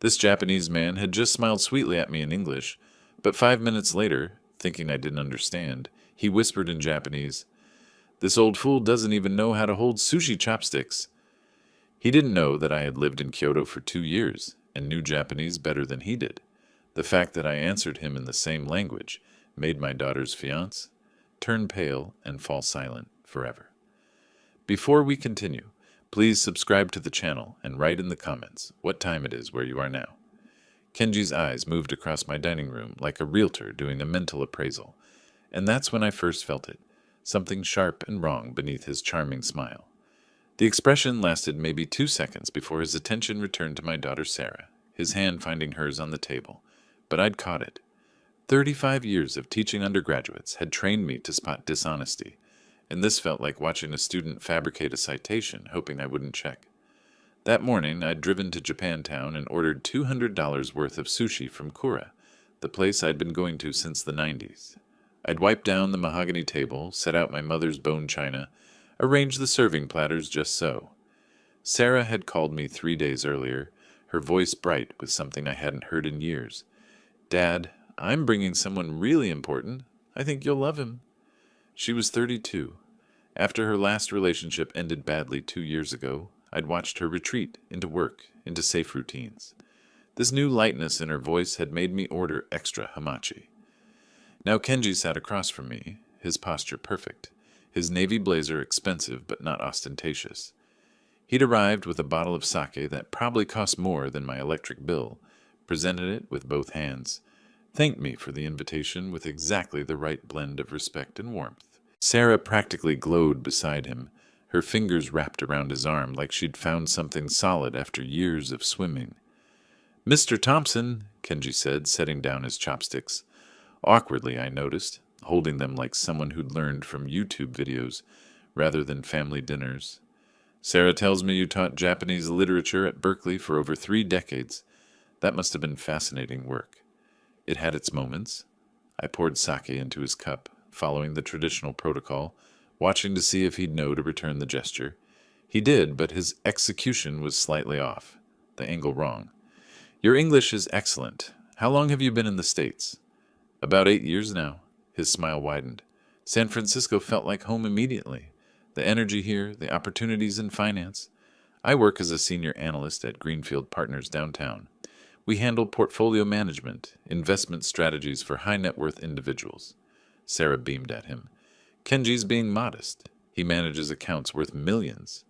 This Japanese man had just smiled sweetly at me in English, but 5 minutes later, thinking I didn't understand, he whispered in Japanese, "This old fool doesn't even know how to hold sushi chopsticks." He didn't know that I had lived in Kyoto for 2 years and knew Japanese better than he did. The fact that I answered him in the same language made my daughter's fiancé turn pale and fall silent forever. Before we continue, please subscribe to the channel and write in the comments what time it is where you are now. Kenji's eyes moved across my dining room like a realtor doing a mental appraisal, and that's when I first felt it, something sharp and wrong beneath his charming smile. The expression lasted maybe 2 seconds before his attention returned to my daughter Sarah, his hand finding hers on the table, but I'd caught it. 35 years of teaching undergraduates had trained me to spot dishonesty, and this felt like watching a student fabricate a citation, hoping I wouldn't check. That morning, I'd driven to Japantown and ordered $200 worth of sushi from Kura, the place I'd been going to since the 90s. I'd wiped down the mahogany table, set out my mother's bone china, arranged the serving platters just so. Sarah had called me 3 days earlier, her voice bright with something I hadn't heard in years. "Dad, I'm bringing someone really important. I think you'll love him." She was 32. After her last relationship ended badly 2 years ago, I'd watched her retreat into work, into safe routines. This new lightness in her voice had made me order extra hamachi. Now Kenji sat across from me, his posture perfect, his navy blazer expensive but not ostentatious. He'd arrived with a bottle of sake that probably cost more than my electric bill, presented it with both hands, thanked me for the invitation with exactly the right blend of respect and warmth. Sarah practically glowed beside him, her fingers wrapped around his arm like she'd found something solid after years of swimming. "Mr. Thompson," Kenji said, setting down his chopsticks. Awkwardly, I noticed, holding them like someone who'd learned from YouTube videos rather than family dinners. "Sarah tells me you taught Japanese literature at Berkeley for over 3 decades. That must have been fascinating work." It had its moments. I poured sake into his cup, following the traditional protocol, watching to see if he'd know to return the gesture. He did, but his execution was slightly off, the angle wrong. "Your English is excellent. How long have you been in the States?" "About 8 years now." His smile widened. "San Francisco felt like home immediately. The energy here, the opportunities in finance. I work as a senior analyst at Greenfield Partners downtown. We handle portfolio management, investment strategies for high-net-worth individuals." Sarah beamed at him. "Kenji's being modest. He manages accounts worth millions."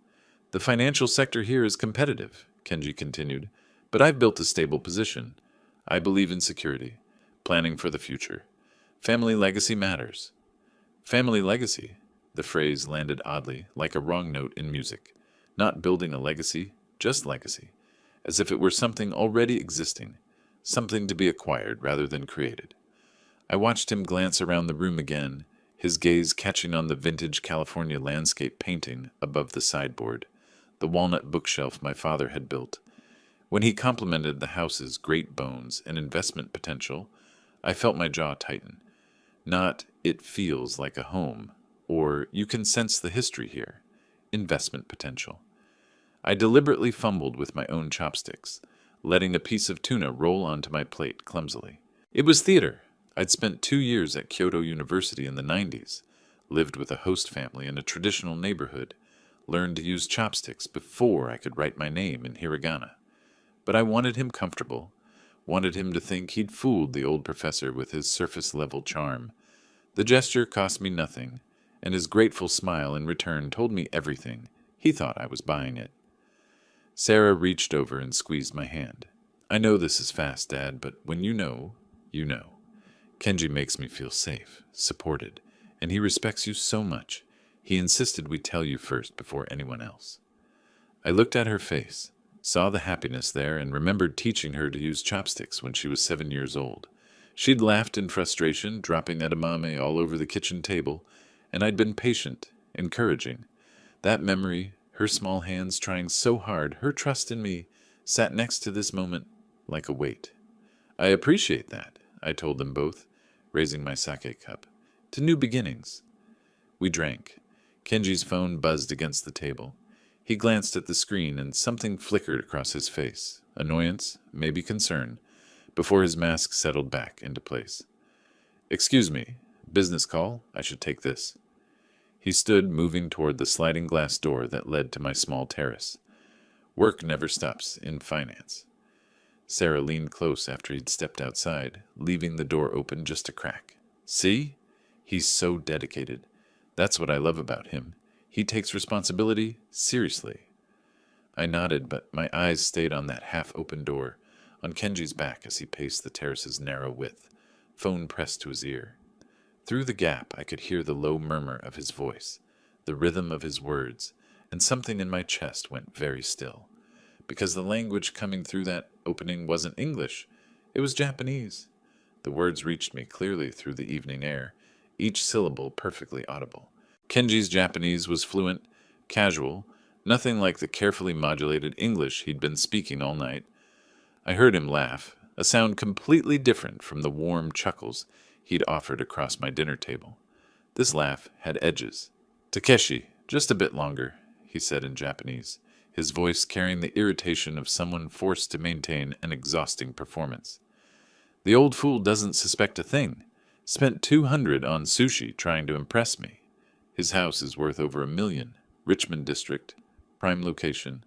"The financial sector here is competitive," Kenji continued, "but I've built a stable position. I believe in security, planning for the future. Family legacy matters." Family legacy? The phrase landed oddly, like a wrong note in music. Not building a legacy, just legacy, as if it were something already existing, something to be acquired rather than created. I watched him glance around the room again, his gaze catching on the vintage California landscape painting above the sideboard, the walnut bookshelf my father had built. When he complimented the house's great bones and investment potential, I felt my jaw tighten. Not, "it feels like a home," or "you can sense the history here." Investment potential. I deliberately fumbled with my own chopsticks, letting a piece of tuna roll onto my plate clumsily. It was theater. I'd spent 2 years at Kyoto University in the 90s, lived with a host family in a traditional neighborhood, learned to use chopsticks before I could write my name in hiragana. But I wanted him comfortable, wanted him to think he'd fooled the old professor with his surface-level charm. The gesture cost me nothing, and his grateful smile in return told me everything. He thought I was buying it. Sarah reached over and squeezed my hand. "I know this is fast, Dad, but when you know, you know. Kenji makes me feel safe, supported, and he respects you so much. He insisted we tell you first before anyone else." I looked at her face, saw the happiness there, and remembered teaching her to use chopsticks when she was 7 years old. She'd laughed in frustration, dropping edamame all over the kitchen table, and I'd been patient, encouraging. That memory, her small hands trying so hard, her trust in me, sat next to this moment like a weight. "I appreciate that," I told them both, raising my sake cup. "To new beginnings." We drank. Kenji's phone buzzed against the table. He glanced at the screen and something flickered across his face. annoyance, maybe concern, before his mask settled back into place. "Excuse me. Business call? I should take this." He stood, moving toward the sliding glass door that led to my small terrace. "Work never stops in finance." Sarah leaned close after he'd stepped outside, leaving the door open just a crack. "See? He's so dedicated. That's what I love about him. He takes responsibility seriously." I nodded, but my eyes stayed on that half-open door, on Kenji's back as he paced the terrace's narrow width, phone pressed to his ear. Through the gap, I could hear the low murmur of his voice, the rhythm of his words, and something in my chest went very still. Because the language coming through that opening wasn't English. It was Japanese. The words reached me clearly through the evening air, each syllable perfectly audible. Kenji's Japanese was fluent, casual, nothing like the carefully modulated English he'd been speaking all night. I heard him laugh, a sound completely different from the warm chuckles he'd offered across my dinner table. This laugh had edges. "Takeshi, just a bit longer," he said in Japanese, his voice carrying the irritation of someone forced to maintain an exhausting performance. "The old fool doesn't suspect a thing. Spent 200 on sushi trying to impress me. His house is worth over $1 million. Richmond district, prime location,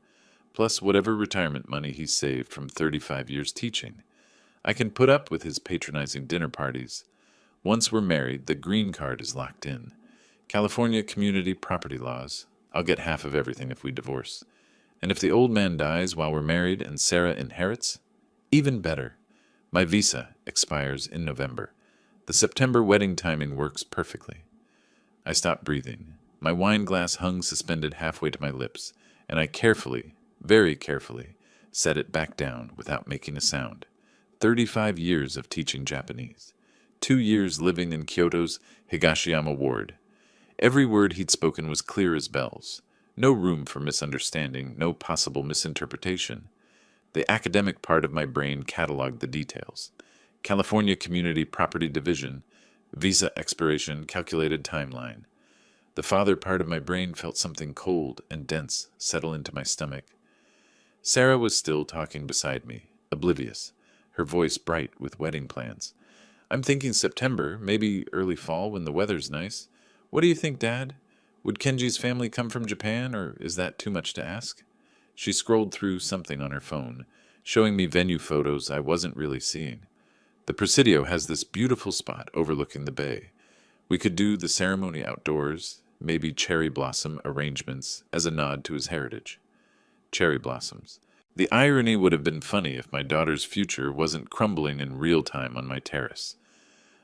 plus whatever retirement money he saved from 35 years teaching. I can put up with his patronizing dinner parties. Once we're married, the green card is locked in. California community property laws. I'll get half of everything if we divorce. And if the old man dies while we're married and Sarah inherits, even better. My visa expires in November. The September wedding timing works perfectly." I stopped breathing. My wine glass hung suspended halfway to my lips, and I carefully, very carefully, set it back down without making a sound. 35 years of teaching Japanese. 2 years living in Kyoto's Higashiyama ward. Every word he'd spoken was clear as bells. No room for misunderstanding, no possible misinterpretation. The academic part of my brain cataloged the details. California Community Property Division, visa expiration, calculated timeline. The father part of my brain felt something cold and dense settle into my stomach. Sarah was still talking beside me, oblivious, her voice bright with wedding plans. "I'm thinking September, maybe early fall when the weather's nice. What do you think, Dad? Would Kenji's family come from Japan, or is that too much to ask?" She scrolled through something on her phone, showing me venue photos I wasn't really seeing. "The Presidio has this beautiful spot overlooking the bay. We could do the ceremony outdoors, maybe cherry blossom arrangements as a nod to his heritage." Cherry blossoms. The irony would have been funny if my daughter's future wasn't crumbling in real time on my terrace.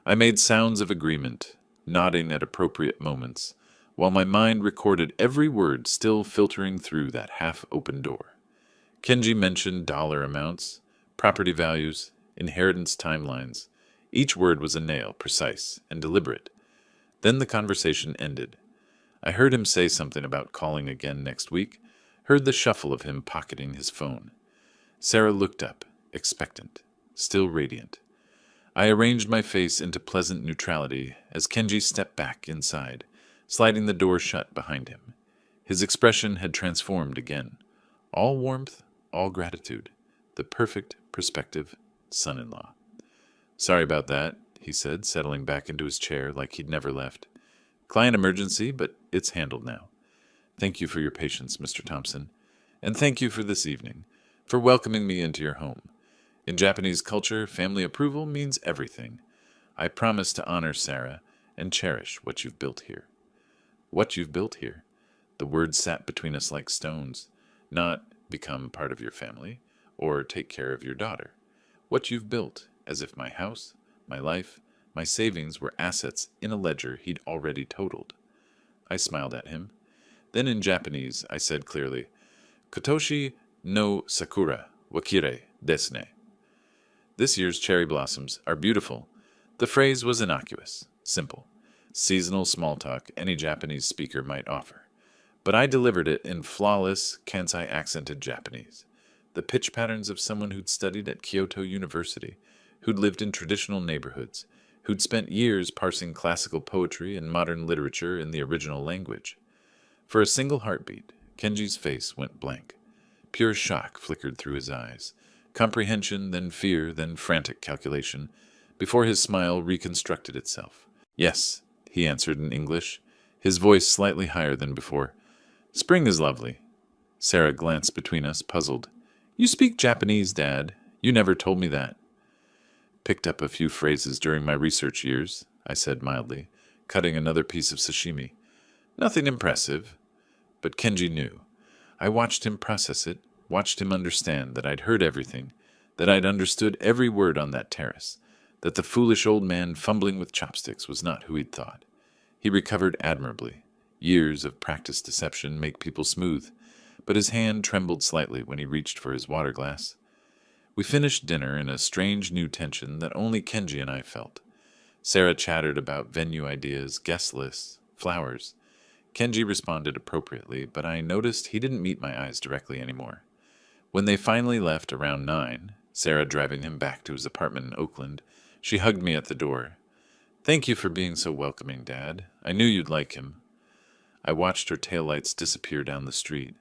I made sounds of agreement, nodding at appropriate moments, while my mind recorded every word still filtering through that half-open door. Kenji mentioned dollar amounts, property values, inheritance timelines. Each word was a nail, precise and deliberate. Then the conversation ended. I heard him say something about calling again next week, heard the shuffle of him pocketing his phone. Sarah looked up, expectant, still radiant. I arranged my face into pleasant neutrality as Kenji stepped back inside, sliding the door shut behind him. His expression had transformed again. All warmth, all gratitude. The perfect prospective son-in-law. "Sorry about that," he said, settling back into his chair like he'd never left. "Client emergency, but it's handled now. Thank you for your patience, Mr. Thompson. And thank you for this evening, for welcoming me into your home. In Japanese culture, family approval means everything. I promise to honor Sarah and cherish what you've built here." What you've built here. The words sat between us like stones. Not become part of your family, or take care of your daughter. What you've built, as if my house, my life, my savings were assets in a ledger he'd already totaled. I smiled at him. Then in Japanese, I said clearly, "Kotoshi no sakura wa kirei desu ne." This year's cherry blossoms are beautiful. The phrase was innocuous, simple, seasonal small talk any Japanese speaker might offer. But I delivered it in flawless, Kansai-accented Japanese. The pitch patterns of someone who'd studied at Kyoto University, who'd lived in traditional neighborhoods, who'd spent years parsing classical poetry and modern literature in the original language. For a single heartbeat, Kenji's face went blank. Pure shock flickered through his eyes, Comprehension, then fear, then frantic calculation, before his smile reconstructed itself. Yes, he answered in English, his voice slightly higher than before. Spring is lovely. Sarah glanced between us, puzzled. You speak Japanese, Dad. You never told me that. Picked up a few phrases during my research years, I said mildly, cutting another piece of sashimi. Nothing impressive. But Kenji knew. I watched him process it, watched him understand that I'd heard everything, that I'd understood every word on that terrace, that the foolish old man fumbling with chopsticks was not who he'd thought. He recovered admirably. Years of practiced deception make people smooth, but his hand trembled slightly when he reached for his water glass. We finished dinner in a strange new tension that only Kenji and I felt. Sarah chattered about venue ideas, guest lists, flowers. Kenji responded appropriately, but I noticed he didn't meet my eyes directly anymore. When they finally left around 9, Sarah driving him back to his apartment in Oakland, she hugged me at the door. Thank you for being so welcoming, Dad. I knew you'd like him. I watched her taillights disappear down the street.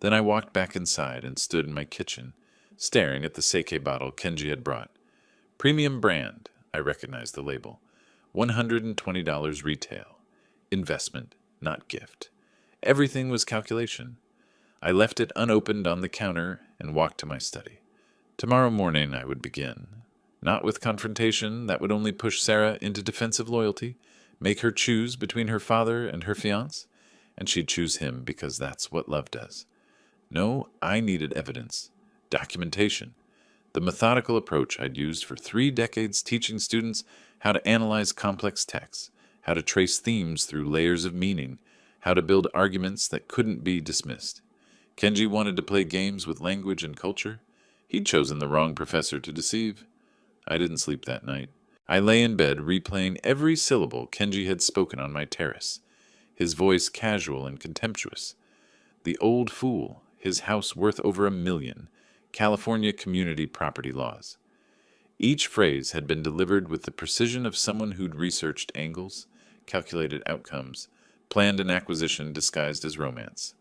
Then I walked back inside and stood in my kitchen, staring at the sake bottle Kenji had brought. Premium brand, I recognized the label. $120 retail. Investment, not gift. Everything was calculation. I left it unopened on the counter and walked to my study. Tomorrow morning I would begin. Not with confrontation, that would only push Sarah into defensive loyalty, make her choose between her father and her fiancé, and she'd choose him because that's what love does. No, I needed evidence, documentation, the methodical approach I'd used for 3 decades teaching students how to analyze complex texts, how to trace themes through layers of meaning, how to build arguments that couldn't be dismissed. Kenji wanted to play games with language and culture. He'd chosen the wrong professor to deceive. I didn't sleep that night. I lay in bed replaying every syllable Kenji had spoken on my terrace, his voice casual and contemptuous. The old fool, his house worth over $1 million, California community property laws. Each phrase had been delivered with the precision of someone who'd researched angles, calculated outcomes, planned an acquisition disguised as romance.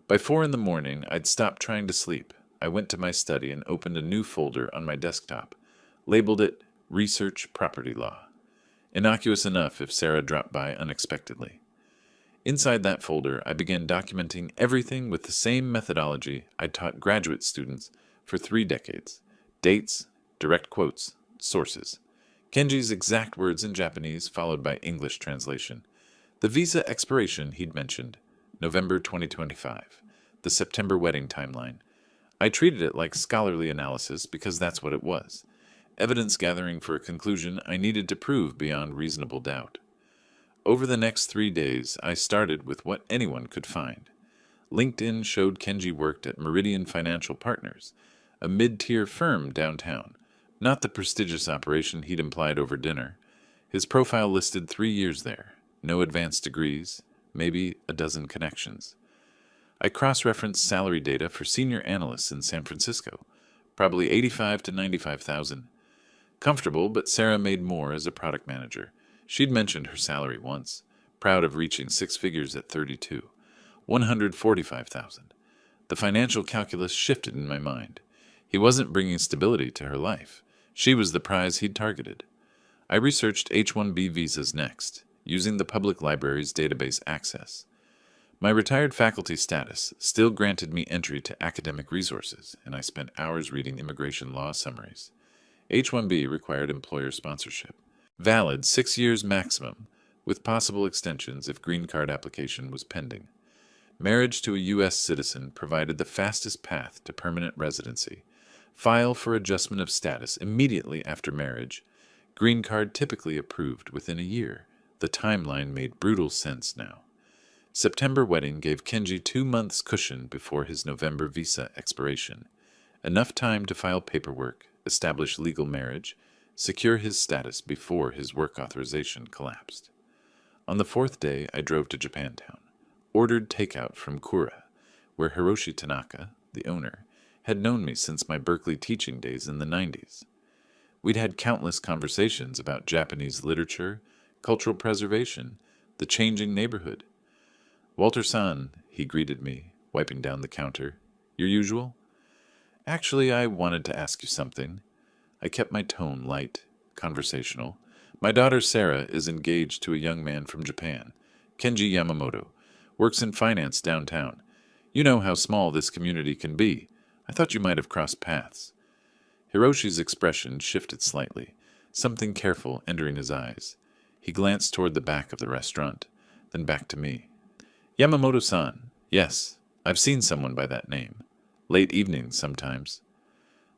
By 4 in the morning, I'd stopped trying to sleep. I went to my study and opened a new folder on my desktop, labeled it Research Property Law. Innocuous enough if Sarah dropped by unexpectedly. Inside that folder, I began documenting everything with the same methodology I'd taught graduate students for 3 decades. Dates, direct quotes, sources. Kenji's exact words in Japanese followed by English translation. The visa expiration he'd mentioned, November 2025. The September wedding timeline. I treated it like scholarly analysis because that's what it was. Evidence gathering for a conclusion I needed to prove beyond reasonable doubt. Over the next 3 days, I started with what anyone could find. LinkedIn showed Kenji worked at Meridian Financial Partners, a mid-tier firm downtown, not the prestigious operation he'd implied over dinner. His profile listed 3 years there, no advanced degrees, maybe a dozen connections. I cross-referenced salary data for senior analysts in San Francisco, probably $85,000 to $95,000. Comfortable, but Sarah made more as a product manager. She'd mentioned her salary once, proud of reaching 6 figures at 32, $145,000. The financial calculus shifted in my mind. He wasn't bringing stability to her life. She was the prize he'd targeted. I researched H-1B visas next, using the public library's database access. My retired faculty status still granted me entry to academic resources, and I spent hours reading immigration law summaries. H-1B required employer sponsorship. Valid 6 years maximum, with possible extensions if green card application was pending. Marriage to a U.S. citizen provided the fastest path to permanent residency. File for adjustment of status immediately after marriage. Green card typically approved within a year. The timeline made brutal sense now. September wedding gave Kenji 2 months cushion before his November visa expiration. Enough time to file paperwork, establish legal marriage, secure his status before his work authorization collapsed. On the 4th day, I drove to Japantown, ordered takeout from Kura, where Hiroshi Tanaka, the owner, had known me since my Berkeley teaching days in the 90s. We'd had countless conversations about Japanese literature, cultural preservation, the changing neighborhood. Walter-san, he greeted me, wiping down the counter. Your usual? Actually, I wanted to ask you something. I kept my tone light, conversational. My daughter Sarah is engaged to a young man from Japan, Kenji Yamamoto, works in finance downtown. You know how small this community can be. I thought you might have crossed paths. Hiroshi's expression shifted slightly, something careful entering his eyes. He glanced toward the back of the restaurant, then back to me. Yamamoto-san, yes, I've seen someone by that name. Late evenings sometimes.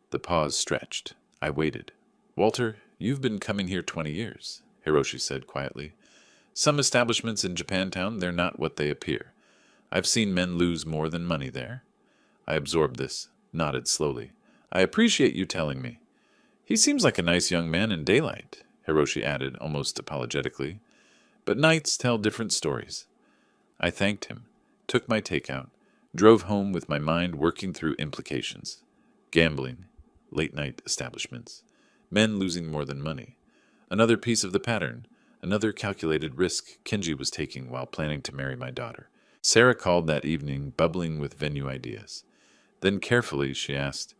The pause stretched. I waited. Walter, you've been coming here 20 years, Hiroshi said quietly. Some establishments in Japantown, they're not what they appear. I've seen men lose more than money there. I absorbed this, nodded slowly. I appreciate you telling me. He seems like a nice young man in daylight, Hiroshi added, almost apologetically. But nights tell different stories. I thanked him, took my takeout, drove home with my mind working through implications. Gambling, late-night establishments, men losing more than money. Another piece of the pattern, another calculated risk Kenji was taking while planning to marry my daughter. Sarah called that evening, bubbling with venue ideas. Then carefully she asked,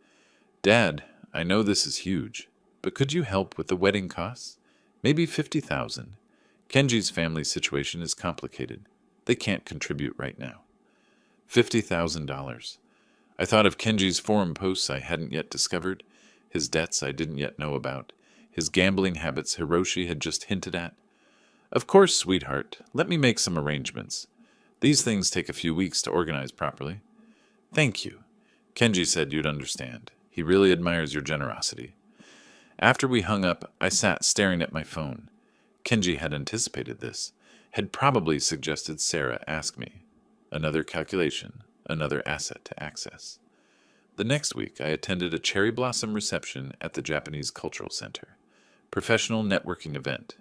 Dad, I know this is huge, but could you help with the wedding costs? Maybe 50,000. Kenji's family situation is complicated. They can't contribute right now. $50,000. I thought of Kenji's forum posts I hadn't yet discovered, his debts I didn't yet know about, his gambling habits Hiroshi had just hinted at. Of course, sweetheart, let me make some arrangements. These things take a few weeks to organize properly. Thank you. Kenji said you'd understand. He really admires your generosity. After we hung up, I sat staring at my phone. Kenji had anticipated this, had probably suggested Sarah ask me. Another calculation, another asset to access. The next week, I attended a cherry blossom reception at the Japanese Cultural Center. Professional networking event.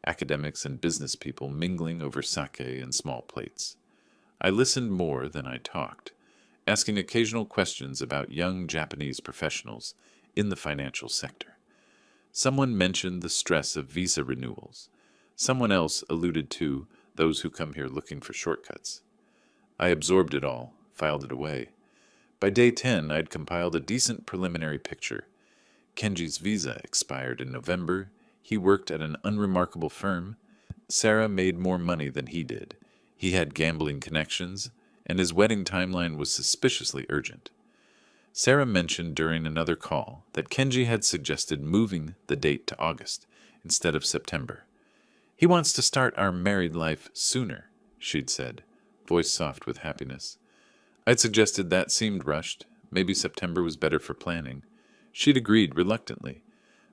Academics and business people mingling over sake and small plates. I listened more than I talked, asking occasional questions about young Japanese professionals in the financial sector. Someone mentioned the stress of visa renewals. Someone else alluded to those who come here looking for shortcuts. I absorbed it all, filed it away. By day 10, I'd compiled a decent preliminary picture. Kenji's visa expired in November. He worked at an unremarkable firm. Sarah made more money than he did. He had gambling connections, and his wedding timeline was suspiciously urgent. Sarah mentioned during another call that Kenji had suggested moving the date to August instead of September. He wants to start our married life sooner, she'd said, voice soft with happiness. I'd suggested that seemed rushed. Maybe September was better for planning. She'd agreed reluctantly.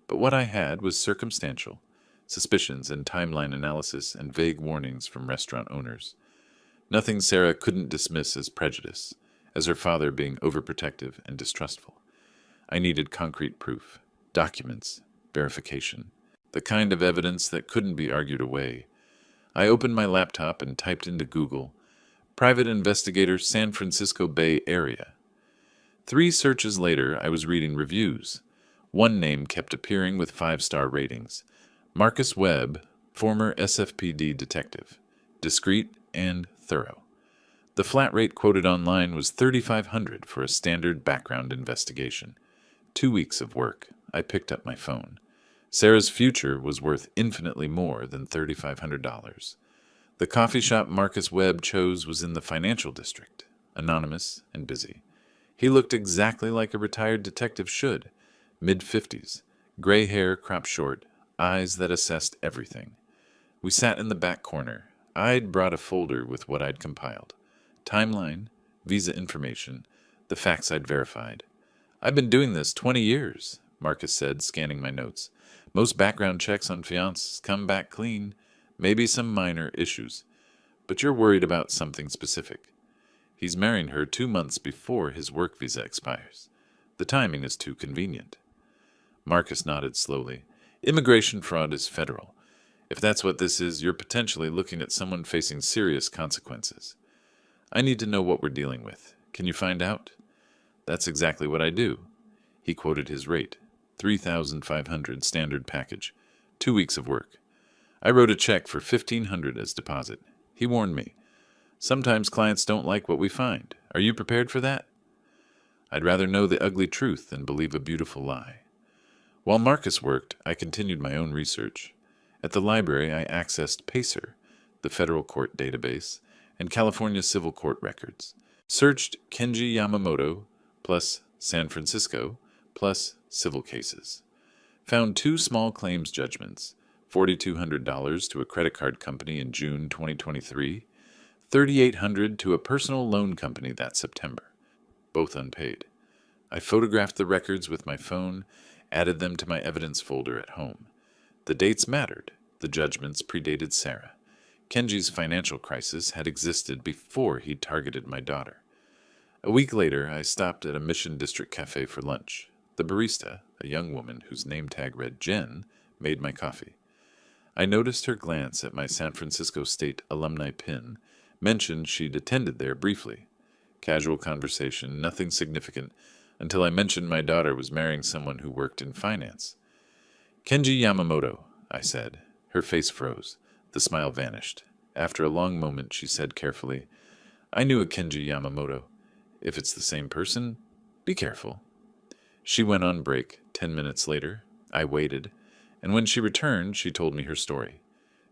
But what I had was circumstantial, suspicions and timeline analysis and vague warnings from restaurant owners. Nothing Sarah couldn't dismiss as prejudice, as her father being overprotective and distrustful. I needed concrete proof, documents, verification, the kind of evidence that couldn't be argued away. I opened my laptop and typed into Google, Private Investigator San Francisco Bay Area. 3 searches later, I was reading reviews. One name kept appearing with 5-star ratings. Marcus Webb, former SFPD detective. Discreet and thorough. The flat rate quoted online was $3,500 for a standard background investigation. 2 weeks of work. I picked up my phone. Sarah's future was worth infinitely more than $3,500. The coffee shop Marcus Webb chose was in the financial district, anonymous and busy. He looked exactly like a retired detective should, mid-50s, gray hair cropped short, eyes that assessed everything. We sat in the back corner. I'd brought a folder with what I'd compiled. Timeline, visa information, the facts I'd verified. I've been doing this 20 years, Marcus said, scanning my notes. Most background checks on fiancés come back clean, maybe some minor issues. But you're worried about something specific. He's marrying her 2 months before his work visa expires. The timing is too convenient. Marcus nodded slowly. Immigration fraud is federal. If that's what this is, you're potentially looking at someone facing serious consequences. I need to know what we're dealing with. Can you find out? That's exactly what I do. He quoted his rate. $3,500 standard package. 2 weeks of work. I wrote a check for $1,500 as deposit. He warned me. Sometimes clients don't like what we find. Are you prepared for that? I'd rather know the ugly truth than believe a beautiful lie. While Marcus worked, I continued my own research. At the library, I accessed PACER, the federal court database, and California civil court records. Searched Kenji Yamamoto plus San Francisco plus civil cases. Found 2 small claims judgments, $4,200 to a credit card company in June 2023, $3,800 to a personal loan company that September, both unpaid. I photographed the records with my phone, added them to my evidence folder at home. The dates mattered. The judgments predated Sarah. Kenji's financial crisis had existed before he targeted my daughter. A week later, I stopped at a Mission District cafe for lunch. The barista, a young woman whose name tag read Jen, made my coffee. I noticed her glance at my San Francisco State alumni pin, mentioned she'd attended there briefly. Casual conversation, nothing significant, until I mentioned my daughter was marrying someone who worked in finance. Kenji Yamamoto, I said. Her face froze. The smile vanished. After a long moment, she said carefully, I knew a Kenji Yamamoto. If it's the same person, be careful. She went on break 10 minutes later. I waited, and when she returned, she told me her story.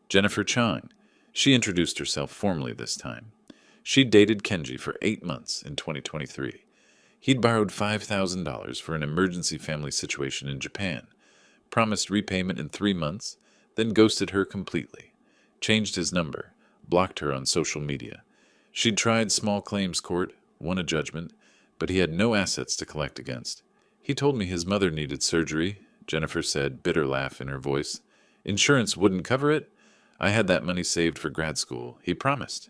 Jennifer Chang. She introduced herself formally this time. She'd dated Kenji for 8 months in 2023. He'd borrowed $5,000 for an emergency family situation in Japan, promised repayment in 3 months, then ghosted her completely, changed his number, blocked her on social media. She'd tried small claims court, won a judgment, but he had no assets to collect against. He told me his mother needed surgery, Jennifer said, bitter laugh in her voice. Insurance wouldn't cover it. I had that money saved for grad school. He promised.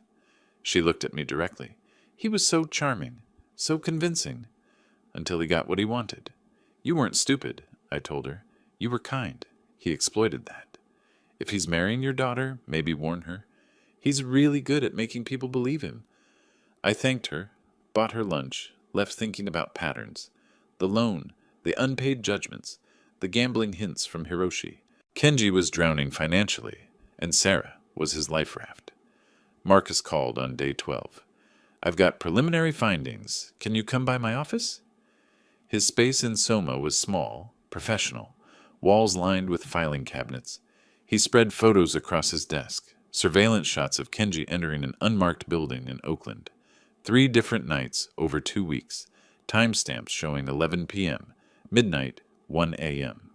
She looked at me directly. He was so charming, so convincing, until he got what he wanted. You weren't stupid, I told her. You were kind. He exploited that. If he's marrying your daughter, maybe warn her. He's really good at making people believe him. I thanked her, bought her lunch, left thinking about patterns. The loan, the unpaid judgments, the gambling hints from Hiroshi. Kenji was drowning financially, and Sarah was his life raft. Marcus called on day 12. I've got preliminary findings. Can you come by my office? His space in Soma was small, professional, walls lined with filing cabinets. He spread photos across his desk, surveillance shots of Kenji entering an unmarked building in Oakland. 3 different nights over 2 weeks, timestamps showing 11 p.m., midnight, 1 a.m.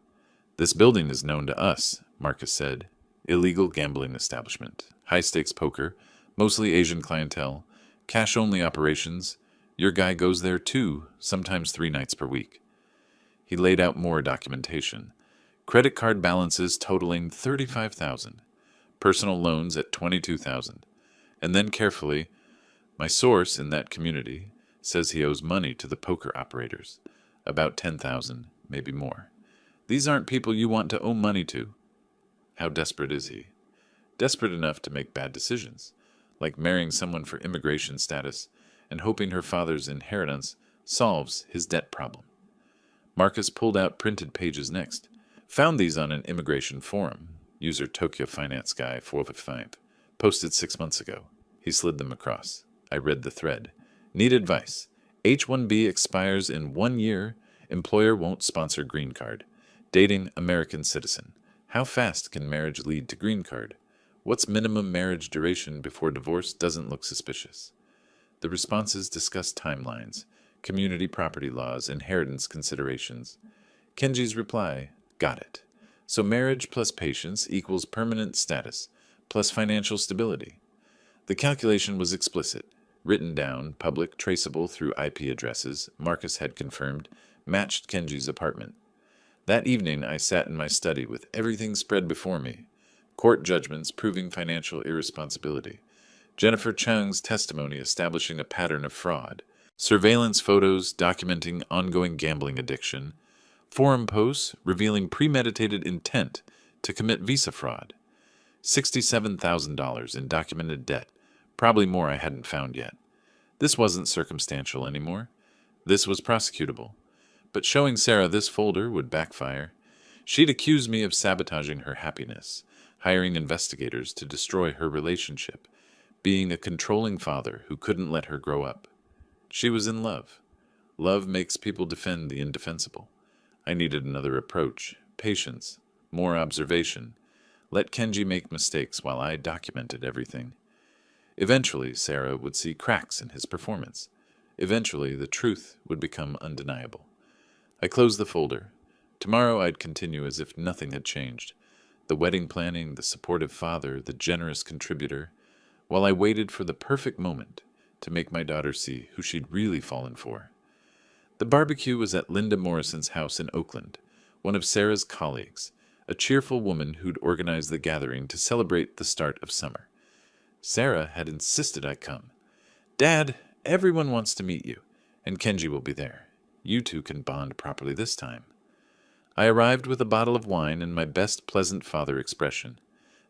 This building is known to us, Marcus said. Illegal gambling establishment, high-stakes poker, mostly Asian clientele, cash-only operations. Your guy goes there 2, sometimes 3 nights per week. He laid out more documentation. Credit card balances totaling $35,000, personal loans at $22,000, and then carefully, my source in that community says he owes money to the poker operators, about $10,000, maybe more. These aren't people you want to owe money to. How desperate is he? Desperate enough to make bad decisions, like marrying someone for immigration status and hoping her father's inheritance solves his debt problem. Marcus pulled out printed pages next. Found these on an immigration forum, user Tokyo Finance Guy 455, posted 6 months ago. He slid them across. I read the thread. Need advice. H-1B expires in 1 year. Employer won't sponsor green card. Dating American citizen. How fast can marriage lead to green card? What's minimum marriage duration before divorce doesn't look suspicious? The responses discuss timelines, community property laws, inheritance considerations. Kenji's reply, got it. So marriage plus patience equals permanent status, plus financial stability. The calculation was explicit, written down, public, traceable through IP addresses, Marcus had confirmed, matched Kenji's apartment. That evening I sat in my study with everything spread before me. Court judgments proving financial irresponsibility. Jennifer Chang's testimony establishing a pattern of fraud. Surveillance photos documenting ongoing gambling addiction. Forum posts revealing premeditated intent to commit visa fraud. $67,000 in documented debt, probably more I hadn't found yet. This wasn't circumstantial anymore. This was prosecutable. But showing Sarah this folder would backfire. She'd accuse me of sabotaging her happiness, hiring investigators to destroy her relationship, being a controlling father who couldn't let her grow up. She was in love. Love makes people defend the indefensible. I needed another approach, patience, more observation. Let Kenji make mistakes while I documented everything. Eventually, Sarah would see cracks in his performance. Eventually, the truth would become undeniable. I closed the folder. Tomorrow I'd continue as if nothing had changed. The wedding planning, the supportive father, the generous contributor, while I waited for the perfect moment to make my daughter see who she'd really fallen for. The barbecue was at Linda Morrison's house in Oakland, one of Sarah's colleagues, a cheerful woman who'd organized the gathering to celebrate the start of summer. Sarah had insisted I come. "Dad, everyone wants to meet you, and Kenji will be there. You two can bond properly this time." I arrived with a bottle of wine and my best pleasant father expression.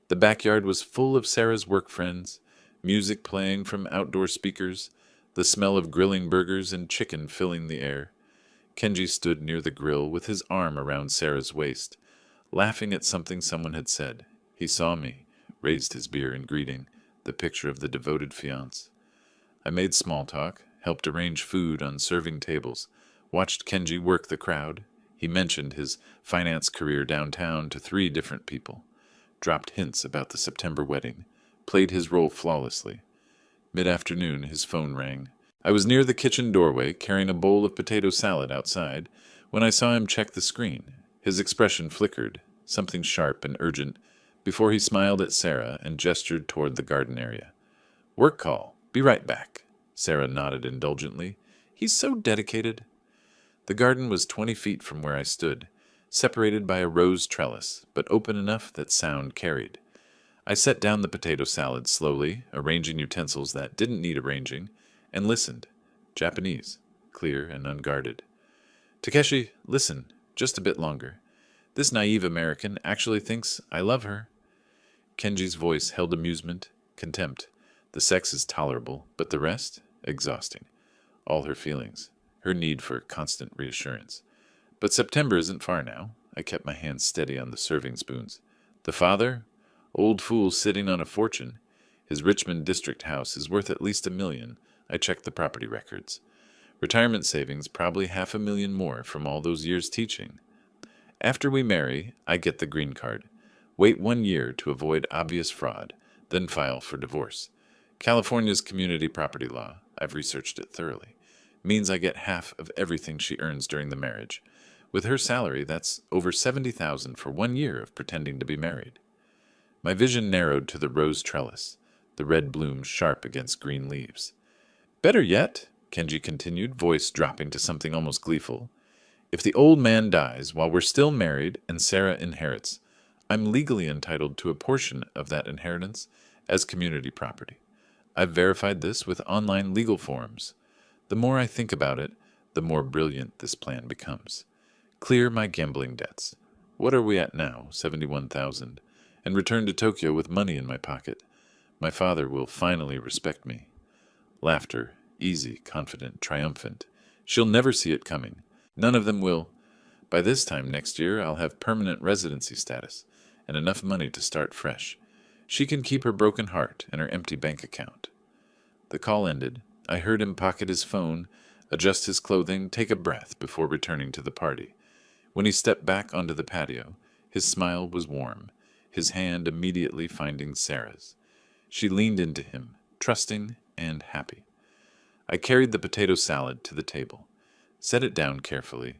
The backyard was full of Sarah's work friends, music playing from outdoor speakers, the smell of grilling burgers and chicken filling the air. Kenji stood near the grill with his arm around Sarah's waist, laughing at something someone had said. He saw me, raised his beer in greeting, the picture of the devoted fiancé. I made small talk, helped arrange food on serving tables, watched Kenji work the crowd. He mentioned his finance career downtown to 3 different people, dropped hints about the September wedding, played his role flawlessly. Mid-afternoon, his phone rang. I was near the kitchen doorway, carrying a bowl of potato salad outside, when I saw him check the screen. His expression flickered, something sharp and urgent, before he smiled at Sarah and gestured toward the garden area. "Work call. Be right back." Sarah nodded indulgently. "He's so dedicated." The garden was 20 feet from where I stood, separated by a rose trellis, but open enough that sound carried. I set down the potato salad slowly, arranging utensils that didn't need arranging, and listened. Japanese, clear and unguarded. "Takeshi, listen, just a bit longer. This naive American actually thinks I love her." Kenji's voice held amusement, contempt. The sex is tolerable, but the rest? Exhausting. All her feelings, her need for constant reassurance. But September isn't far now. I kept my hands steady on the serving spoons. The father? Old fool sitting on a fortune. His Richmond district house is worth at least $1 million. I checked the property records. Retirement savings probably $500,000 more from all those years teaching. After we marry, I get the green card. Wait 1 year to avoid obvious fraud, then file for divorce. California's community property law, I've researched it thoroughly, means I get half of everything she earns during the marriage. With her salary, that's over $70,000 for 1 year of pretending to be married. My vision narrowed to the rose trellis, the red blooms sharp against green leaves. "Better yet," Kenji continued, voice dropping to something almost gleeful, "if the old man dies while we're still married and Sarah inherits, I'm legally entitled to a portion of that inheritance as community property. I've verified this with online legal forms. The more I think about it, the more brilliant this plan becomes. Clear my gambling debts. What are we at now? 71,000. And return to Tokyo with money in my pocket. My father will finally respect me." Laughter, easy, confident, triumphant. "She'll never see it coming. None of them will. By this time next year, I'll have permanent residency status and enough money to start fresh. She can keep her broken heart and her empty bank account." The call ended. I heard him pocket his phone, adjust his clothing, take a breath before returning to the party. When he stepped back onto the patio, his smile was warm, his hand immediately finding Sarah's. She leaned into him, trusting and happy. I carried the potato salad to the table, set it down carefully,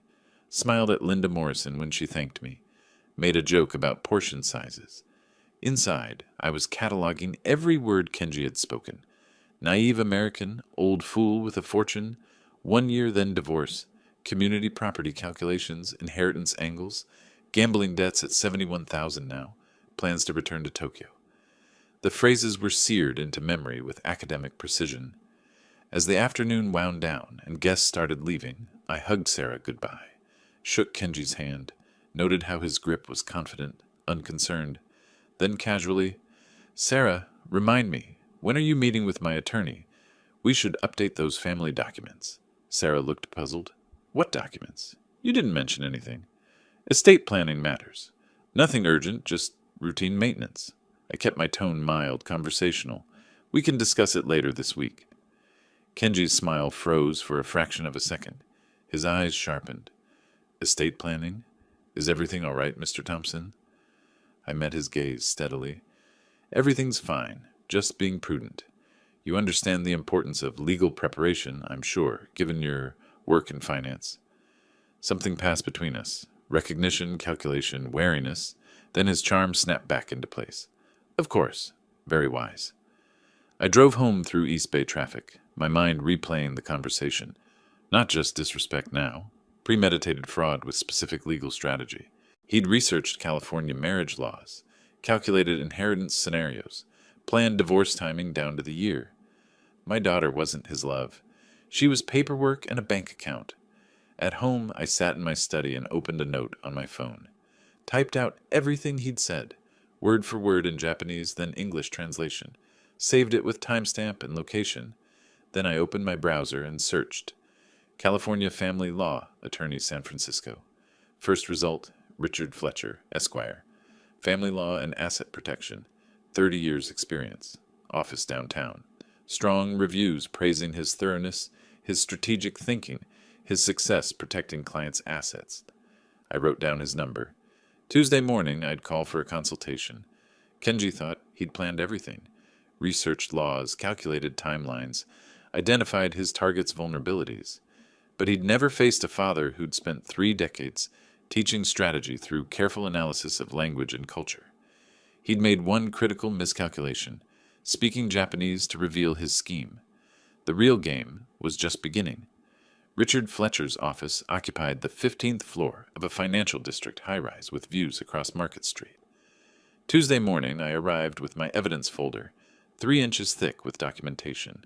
smiled at Linda Morrison when she thanked me, made a joke about portion sizes. Inside, I was cataloging every word Kenji had spoken. Naive American, old fool with a fortune, 1 year then divorce, community property calculations, inheritance angles, gambling debts at 71,000 now, plans to return to Tokyo. The phrases were seared into memory with academic precision. As the afternoon wound down and guests started leaving, I hugged Sarah goodbye, shook Kenji's hand, noted how his grip was confident, unconcerned. Then casually, "Sarah, remind me, when are you meeting with my attorney? We should update those family documents." Sarah looked puzzled. "What documents? You didn't mention anything." "Estate planning matters. Nothing urgent, just routine maintenance." I kept my tone mild, conversational. "We can discuss it later this week." Kenji's smile froze for a fraction of a second. His eyes sharpened. Estate planning? Is everything all right, Mr. Thompson? I met his gaze steadily. Everything's fine, just being prudent. You understand the importance of legal preparation, I'm sure, given your work in finance. Something passed between us. Recognition, calculation, wariness. Then his charm snapped back into place. Of course. Very wise. I drove home through East Bay traffic, my mind replaying the conversation. Not just disrespect now. Premeditated fraud with specific legal strategy. He'd researched California marriage laws, calculated inheritance scenarios, planned divorce timing down to the year. My daughter wasn't his love. She was paperwork and a bank account. At home, I sat in my study and opened a note on my phone. Typed out everything he'd said, word for word in Japanese, then English translation. Saved it with timestamp and location. Then I opened my browser and searched. California Family Law, Attorney San Francisco. First result, Richard Fletcher, Esquire. Family Law and Asset Protection. 30 years experience. Office downtown. Strong reviews praising his thoroughness, his strategic thinking, his success protecting clients' assets. I wrote down his number. Tuesday morning, I'd call for a consultation. Kenji thought he'd planned everything. Researched laws, calculated timelines, identified his target's vulnerabilities. But he'd never faced a father who'd spent 3 decades teaching strategy through careful analysis of language and culture. He'd made one critical miscalculation, speaking Japanese to reveal his scheme. The real game was just beginning. Richard Fletcher's office occupied the 15th floor of a financial district high-rise with views across Market Street. Tuesday morning, I arrived with my evidence folder, 3 inches thick with documentation.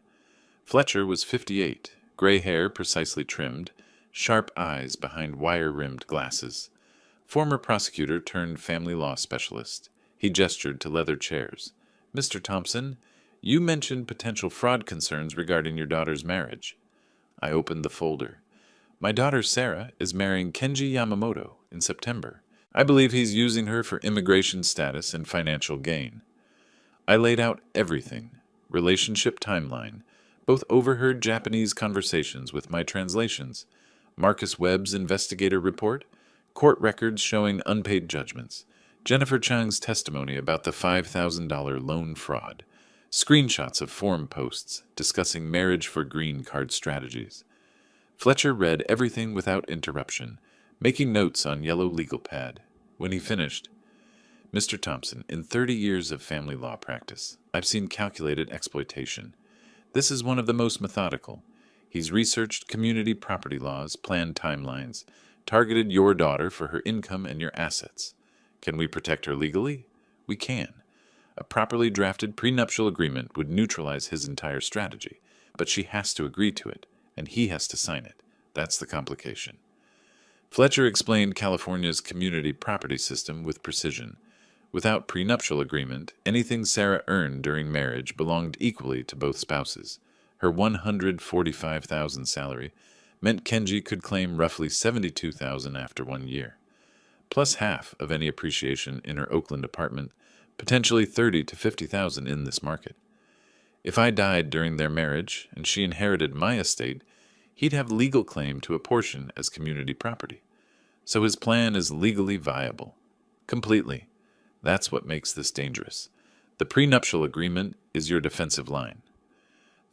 Fletcher was 58, gray hair precisely trimmed, sharp eyes behind wire-rimmed glasses. Former prosecutor turned family law specialist. He gestured to leather chairs. Mr. Thompson, you mentioned potential fraud concerns regarding your daughter's marriage. I opened the folder. My daughter Sarah is marrying Kenji Yamamoto in September. I believe he's using her for immigration status and financial gain. I laid out everything, relationship timeline, both overheard Japanese conversations with my translations, Marcus Webb's investigator report, court records showing unpaid judgments, Jennifer Chang's testimony about the $5,000 loan fraud, screenshots of forum posts discussing marriage for green card strategies. Fletcher read everything without interruption, making notes on yellow legal pad. When he finished, Mr. Thompson, in 30 years of family law practice, I've seen calculated exploitation. This is one of the most methodical. He's researched community property laws, planned timelines, targeted your daughter for her income and your assets. Can we protect her legally? We can. A properly drafted prenuptial agreement would neutralize his entire strategy, but she has to agree to it, and he has to sign it. That's the complication. Fletcher explained California's community property system with precision. Without prenuptial agreement, anything Sarah earned during marriage belonged equally to both spouses. Her $145,000 salary meant Kenji could claim roughly $72,000 after 1 year, plus half of any appreciation in her Oakland apartment, potentially $30,000 to $50,000 in this market. If I died during their marriage and she inherited my estate, he'd have legal claim to a portion as community property. So his plan is legally viable. Completely. That's what makes this dangerous. The prenuptial agreement is your defensive line.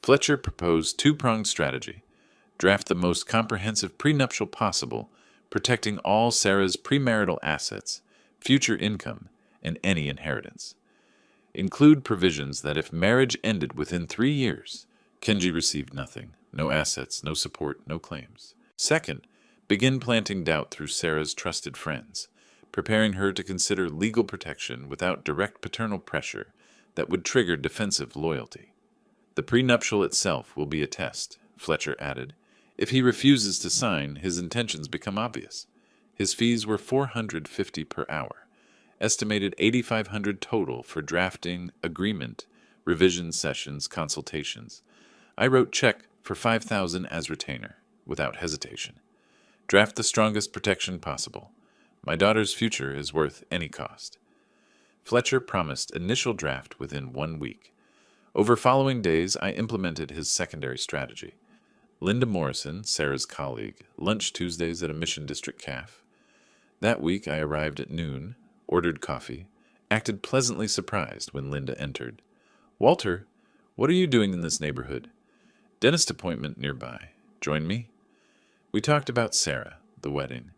Fletcher proposed 2-pronged strategy. Draft the most comprehensive prenuptial possible, protecting all Sarah's premarital assets, future income, and any inheritance. Include provisions that if marriage ended within 3 years, Kenji received nothing, no assets, no support, no claims. Second, begin planting doubt through Sarah's trusted friends, preparing her to consider legal protection without direct paternal pressure that would trigger defensive loyalty. The prenuptial itself will be a test, Fletcher added. If he refuses to sign, his intentions become obvious. His fees were $450 per hour, estimated $8,500 total for drafting, agreement, revision sessions, consultations. I wrote check for $5,000 as retainer, without hesitation. Draft the strongest protection possible. My daughter's future is worth any cost. Fletcher promised initial draft within 1 week. Over following days, I implemented his secondary strategy. Linda Morrison, Sarah's colleague, lunch Tuesdays at a Mission District caf. That week I arrived at noon, ordered coffee, acted pleasantly surprised when Linda entered. Walter, what are you doing in this neighborhood? Dentist appointment nearby. Join me? We talked about Sarah, the wedding.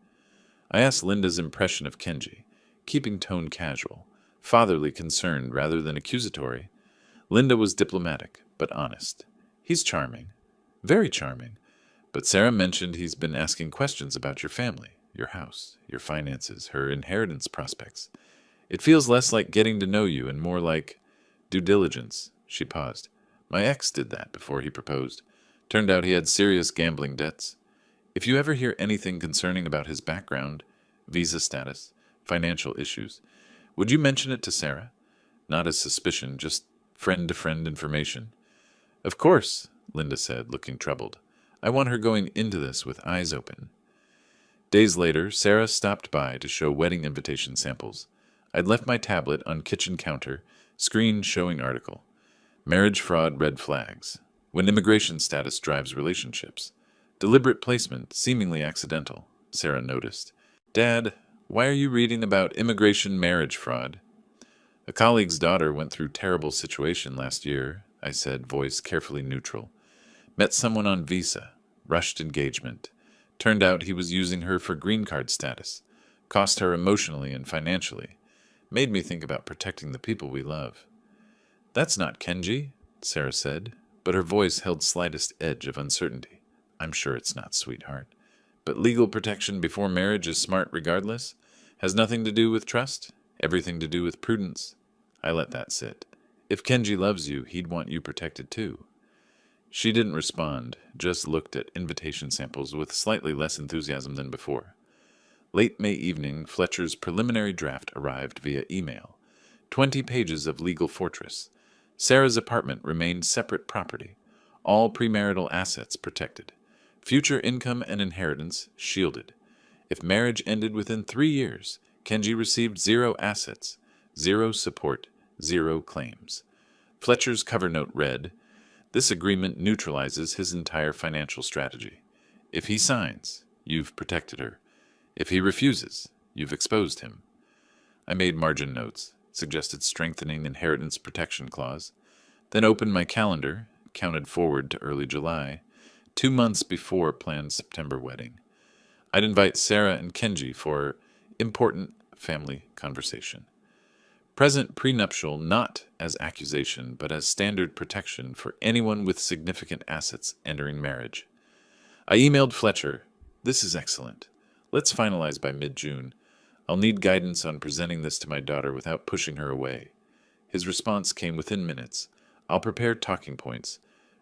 I asked Linda's impression of Kenji, keeping tone casual, fatherly concerned rather than accusatory. Linda was diplomatic, but honest. He's charming. Very charming. But Sarah mentioned he's been asking questions about your family, your house, your finances, her inheritance prospects. It feels less like getting to know you and more like due diligence. She paused. My ex did that before he proposed. Turned out he had serious gambling debts. If you ever hear anything concerning about his background, visa status, financial issues, would you mention it to Sarah? Not as suspicion, just friend-to-friend information. Of course, Linda said, looking troubled. I want her going into this with eyes open. Days later, Sarah stopped by to show wedding invitation samples. I'd left my tablet on kitchen counter, screen showing article. Marriage fraud red flags. When immigration status drives relationships. Deliberate placement, seemingly accidental, Sarah noticed. Dad, why are you reading about immigration marriage fraud? A colleague's daughter went through terrible situation last year, I said, voice carefully neutral. Met someone on visa. Rushed engagement. Turned out he was using her for green card status. Cost her emotionally and financially. Made me think about protecting the people we love. That's not Kenji, Sarah said, but her voice held slightest edge of uncertainty. I'm sure it's not, sweetheart. But legal protection before marriage is smart regardless. Has nothing to do with trust, everything to do with prudence. I let that sit. If Kenji loves you, he'd want you protected too. She didn't respond, just looked at invitation samples with slightly less enthusiasm than before. Late May evening, Fletcher's preliminary draft arrived via email. 20 pages of legal fortress. Sarah's apartment remained separate property. All premarital assets protected. Future income and inheritance shielded. If marriage ended within 3 years, Kenji received 0 assets, 0 support, 0 claims. Fletcher's cover note read, this agreement neutralizes his entire financial strategy. If he signs, you've protected her. If he refuses, you've exposed him. I made margin notes, suggested strengthening inheritance protection clause, then opened my calendar, counted forward to early July, 2 months before planned September wedding. I'd invite Sarah and Kenji for important family conversation. Present prenuptial not as accusation, but as standard protection for anyone with significant assets entering marriage. I emailed Fletcher, this is excellent. Let's finalize by mid-June. I'll need guidance on presenting this to my daughter without pushing her away. His response came within minutes. I'll prepare talking points.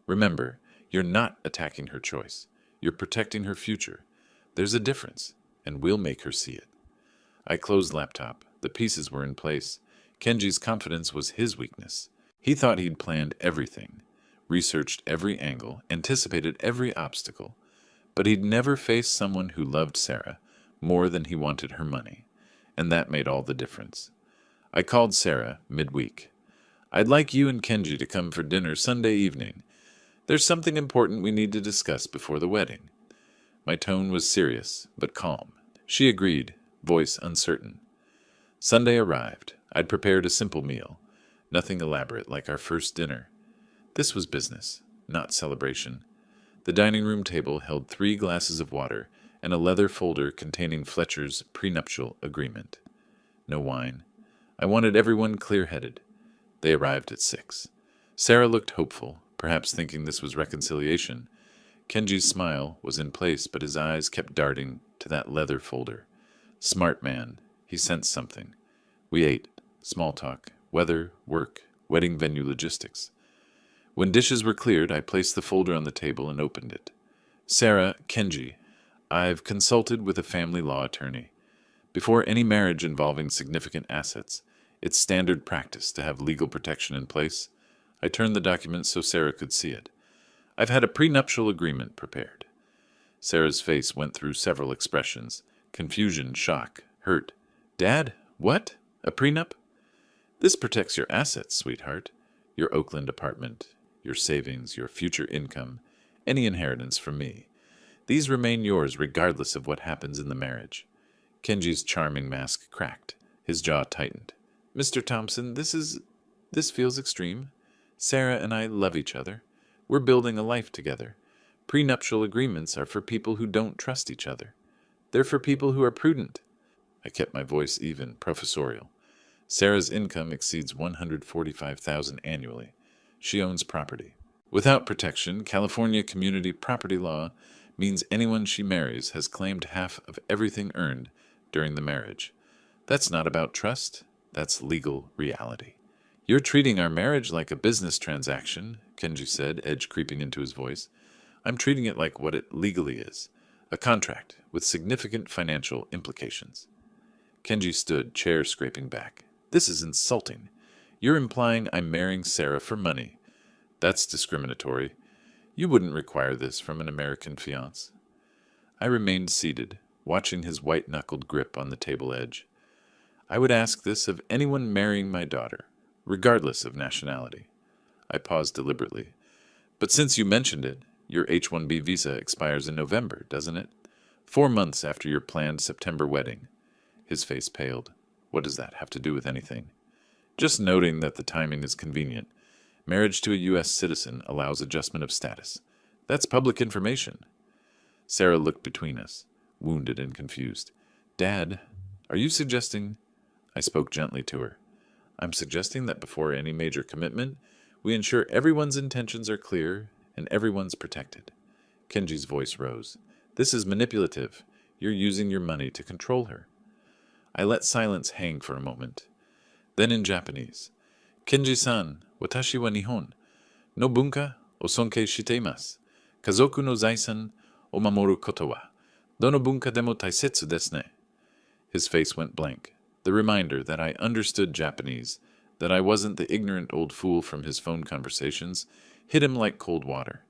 Remember, you're not attacking her choice. You're protecting her future. There's a difference, and we'll make her see it. I closed laptop. The pieces were in place. Kenji's confidence was his weakness. He thought he'd planned everything, researched every angle, anticipated every obstacle, but he'd never faced someone who loved Sarah more than he wanted her money, and that made all the difference. I called Sarah midweek. I'd like you and Kenji to come for dinner Sunday evening. There's something important we need to discuss before the wedding. My tone was serious, but calm. She agreed, voice uncertain. Sunday arrived. I'd prepared a simple meal, nothing elaborate like our first dinner. This was business, not celebration. The dining room table held 3 glasses of water and a leather folder containing Fletcher's prenuptial agreement. No wine. I wanted everyone clear-headed. They arrived at 6. Sarah looked hopeful, perhaps thinking this was reconciliation. Kenji's smile was in place, but his eyes kept darting to that leather folder. Smart man. He sensed something. We ate. Small talk. Weather, work, wedding venue logistics. When dishes were cleared, I placed the folder on the table and opened it. Sarah, Kenji, I've consulted with a family law attorney. Before any marriage involving significant assets, it's standard practice to have legal protection in place. I turned the document so Sarah could see it. I've had a prenuptial agreement prepared. Sarah's face went through several expressions. Confusion, shock, hurt. Dad? What? A prenup? This protects your assets, sweetheart. Your Oakland apartment, your savings, your future income, any inheritance from me. These remain yours regardless of what happens in the marriage. Kenji's charming mask cracked. His jaw tightened. Mr. Thompson, this feels extreme. Sarah and I love each other. We're building a life together. Prenuptial agreements are for people who don't trust each other. They're for people who are prudent. I kept my voice even, professorial. Sarah's income exceeds $145,000 annually. She owns property. Without protection, California community property law means anyone she marries has claimed half of everything earned during the marriage. That's not about trust. That's legal reality. You're treating our marriage like a business transaction, Kenji said, edge creeping into his voice. I'm treating it like what it legally is, a contract with significant financial implications. Kenji stood, chair scraping back. This is insulting. You're implying I'm marrying Sarah for money. That's discriminatory. You wouldn't require this from an American fiancé. I remained seated, watching his white-knuckled grip on the table edge. I would ask this of anyone marrying my daughter, regardless of nationality. I paused deliberately. But since you mentioned it, your H-1B visa expires in November, doesn't it? 4 months after your planned September wedding. His face paled. What does that have to do with anything? Just noting that the timing is convenient. Marriage to a U.S. citizen allows adjustment of status. That's public information. Sarah looked between us, wounded and confused. Dad, are you suggesting... I spoke gently to her. I'm suggesting that before any major commitment, we ensure everyone's intentions are clear and everyone's protected. Kenji's voice rose. This is manipulative. You're using your money to control her. I let silence hang for a moment. Then in Japanese, Kenji-san, watashi wa Nihon, no bunka o sonke shiteimasu. Kazoku no zaisan o mamoru koto wa, dono bunka demo taisetsu desu ne. His face went blank. The reminder that I understood Japanese, that I wasn't the ignorant old fool from his phone conversations, hit him like cold water.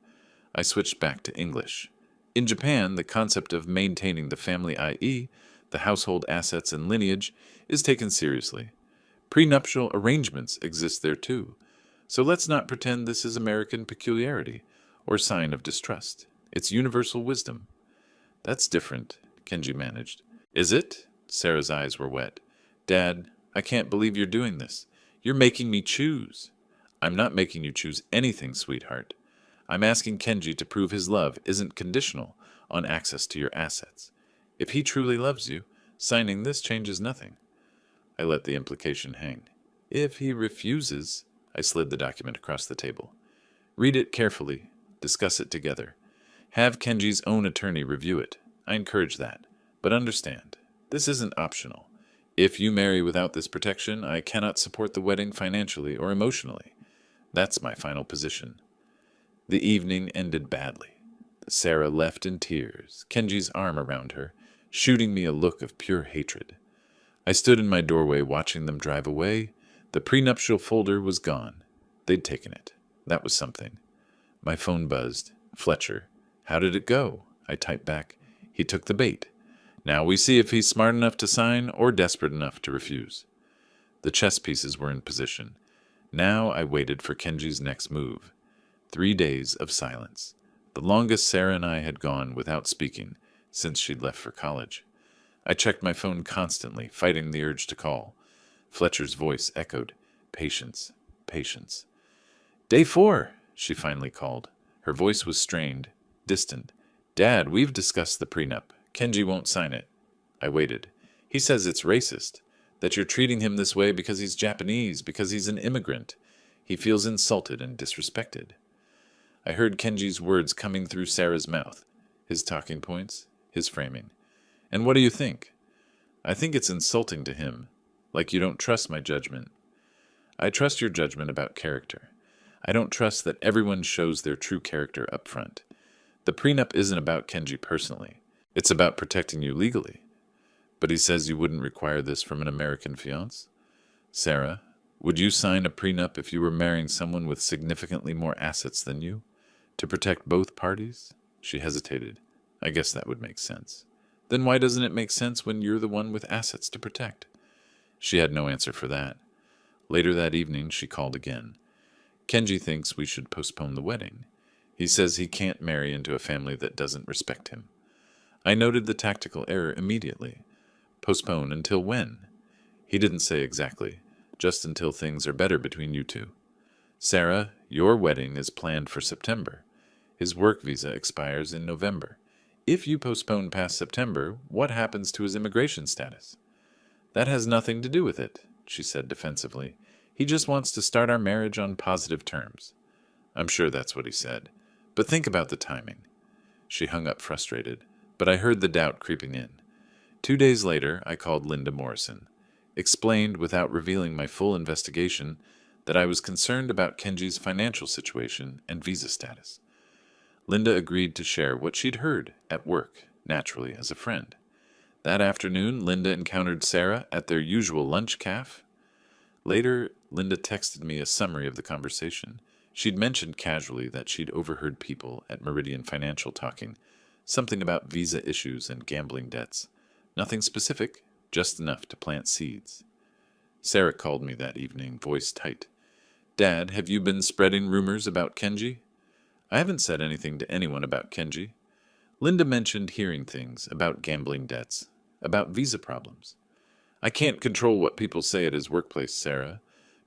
I switched back to English. In Japan, the concept of maintaining the family, i.e., the household assets and lineage, is taken seriously. Prenuptial arrangements exist there too. So let's not pretend this is American peculiarity or sign of distrust. It's universal wisdom. That's different, Kenji managed. Is it? Sarah's eyes were wet. Dad, I can't believe you're doing this. You're making me choose. I'm not making you choose anything, sweetheart. I'm asking Kenji to prove his love isn't conditional on access to your assets. If he truly loves you, signing this changes nothing. I let the implication hang. If he refuses, I slid the document across the table. Read it carefully. Discuss it together. Have Kenji's own attorney review it. I encourage that. But understand, this isn't optional. If you marry without this protection, I cannot support the wedding financially or emotionally. That's my final position. The evening ended badly. Sarah left in tears, Kenji's arm around her, shooting me a look of pure hatred. I stood in my doorway watching them drive away. The prenuptial folder was gone. They'd taken it. That was something. My phone buzzed. Fletcher. How did it go? I typed back. He took the bait. Now we see if he's smart enough to sign or desperate enough to refuse. The chess pieces were in position. Now I waited for Kenji's next move. 3 days of silence. The longest Sarah and I had gone without speaking since she'd left for college. I checked my phone constantly, fighting the urge to call. Fletcher's voice echoed. Patience, patience. Day 4, she finally called. Her voice was strained, distant. Dad, we've discussed the prenup. Kenji won't sign it. I waited. He says it's racist, that you're treating him this way because he's Japanese, because he's an immigrant. He feels insulted and disrespected. I heard Kenji's words coming through Sarah's mouth, his talking points, his framing. And what do you think? I think it's insulting to him, like you don't trust my judgment. I trust your judgment about character. I don't trust that everyone shows their true character up front. The prenup isn't about Kenji personally. It's about protecting you legally. But he says you wouldn't require this from an American fiancé? Sarah, would you sign a prenup if you were marrying someone with significantly more assets than you? To protect both parties? She hesitated. I guess that would make sense. Then why doesn't it make sense when you're the one with assets to protect? She had no answer for that. Later that evening, she called again. Kenji thinks we should postpone the wedding. He says he can't marry into a family that doesn't respect him. I noted the tactical error immediately. Postpone until when? He didn't say exactly, just until things are better between you two. Sarah, your wedding is planned for September. His work visa expires in November. If you postpone past September, what happens to his immigration status? That has nothing to do with it, she said defensively. He just wants to start our marriage on positive terms. I'm sure that's what he said. But think about the timing. She hung up frustrated, but I heard the doubt creeping in. 2 days later, I called Linda Morrison, explained without revealing my full investigation that I was concerned about Kenji's financial situation and visa status. Linda agreed to share what she'd heard at work, naturally as a friend. That afternoon, Linda encountered Sarah at their usual lunch cafe. Later, Linda texted me a summary of the conversation. She'd mentioned casually that she'd overheard people at Meridian Financial talking, something about visa issues and gambling debts. Nothing specific, just enough to plant seeds. Sarah called me that evening, voice tight. Dad, have you been spreading rumors about Kenji? I haven't said anything to anyone about Kenji. Linda mentioned hearing things about gambling debts, about visa problems. I can't control what people say at his workplace, Sarah,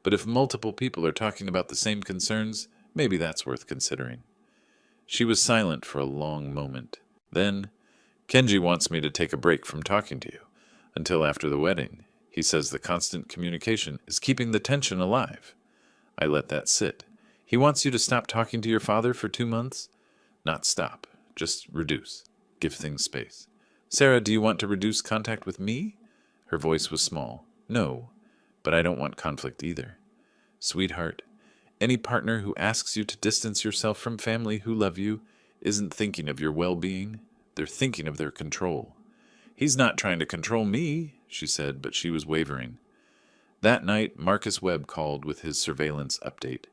but if multiple people are talking about the same concerns, maybe that's worth considering. She was silent for a long moment. Then, Kenji wants me to take a break from talking to you until after the wedding. He says the constant communication is keeping the tension alive. I let that sit. He wants you to stop talking to your father for 2 months? Not stop, just reduce. Give things space. Sarah, do you want to reduce contact with me? Her voice was small. No, but I don't want conflict either. Sweetheart, any partner who asks you to distance yourself from family who love you isn't thinking of your well-being. They're thinking of their control. He's not trying to control me, she said, but she was wavering. That night, Marcus Webb called with his surveillance update.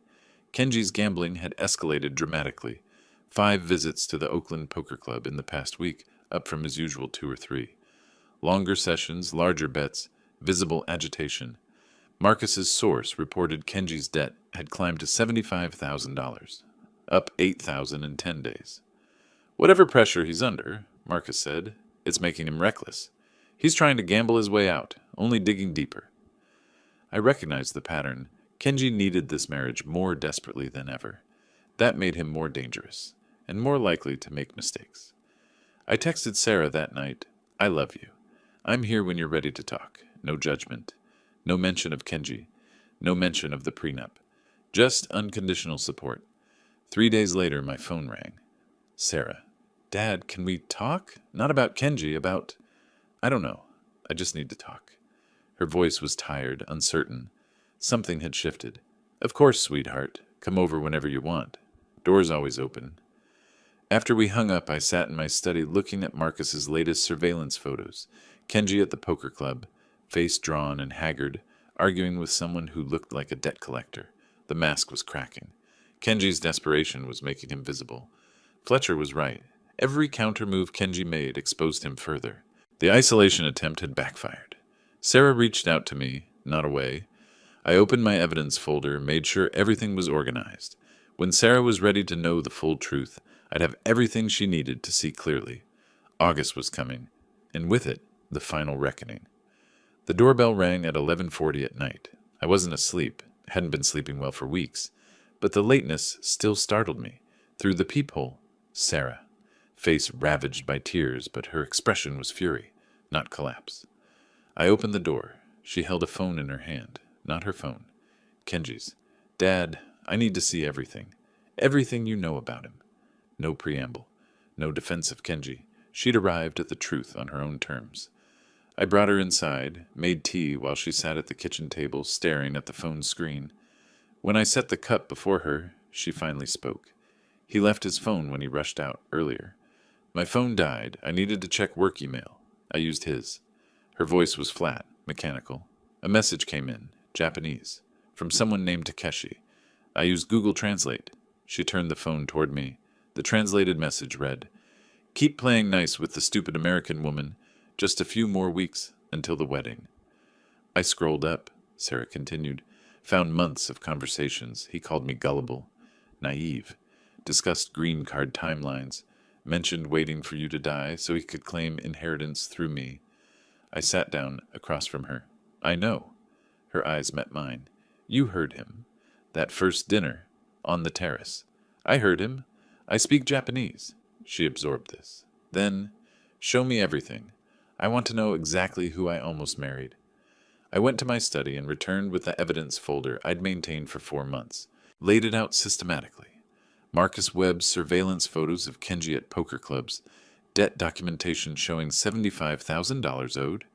Kenji's gambling had escalated dramatically. 5 visits to the Oakland Poker Club in the past week, up from his usual 2 or 3. Longer sessions, larger bets, visible agitation. Marcus's source reported Kenji's debt had climbed to $75,000, up $8,000 in 10 days. Whatever pressure he's under, Marcus said, it's making him reckless. He's trying to gamble his way out, only digging deeper. I recognized the pattern. Kenji needed this marriage more desperately than ever. That made him more dangerous, and more likely to make mistakes. I texted Sarah that night, I love you. I'm here when you're ready to talk. No judgment. No mention of Kenji. No mention of the prenup. Just unconditional support. 3 days later, my phone rang. Sarah, Dad, can we talk? Not about Kenji, about... I don't know. I just need to talk. Her voice was tired, uncertain. Something had shifted. Of course, sweetheart. Come over whenever you want. Door's always open. After we hung up, I sat in my study looking at Marcus's latest surveillance photos. Kenji at the poker club, face drawn and haggard, arguing with someone who looked like a debt collector. The mask was cracking. Kenji's desperation was making him visible. Fletcher was right. Every counter move Kenji made exposed him further. The isolation attempt had backfired. Sarah reached out to me, not away. I opened my evidence folder, made sure everything was organized. When Sarah was ready to know the full truth, I'd have everything she needed to see clearly. August was coming, and with it, the final reckoning. The doorbell rang at 11:40 at night. I wasn't asleep, hadn't been sleeping well for weeks, but the lateness still startled me. Through the peephole, Sarah, face ravaged by tears, but her expression was fury, not collapse. I opened the door. She held a phone in her hand, not her phone. Kenji's. Dad, I need to see everything. Everything you know about him. No preamble. No defense of Kenji. She'd arrived at the truth on her own terms. I brought her inside, made tea while she sat at the kitchen table staring at the phone screen. When I set the cup before her, she finally spoke. He left his phone when he rushed out earlier. My phone died. I needed to check work email. I used his. Her voice was flat, mechanical. A message came in, Japanese, from someone named Takeshi. I used Google Translate. She turned the phone toward me. The translated message read, Keep playing nice with the stupid American woman. Just a few more weeks until the wedding. I scrolled up, Sarah continued. Found months of conversations. He called me gullible, naive. discussed green card timelines, mentioned waiting for you to die so he could claim inheritance through me. I sat down across from her. I know. Her eyes met mine. You heard him. That first dinner, on the terrace. I heard him. I speak Japanese. She absorbed this. Then, show me everything. I want to know exactly who I almost married. I went to my study and returned with the evidence folder I'd maintained for 4 months, laid it out systematically. Marcus Webb's surveillance photos of Kenji at poker clubs, debt documentation showing $75,000 owed,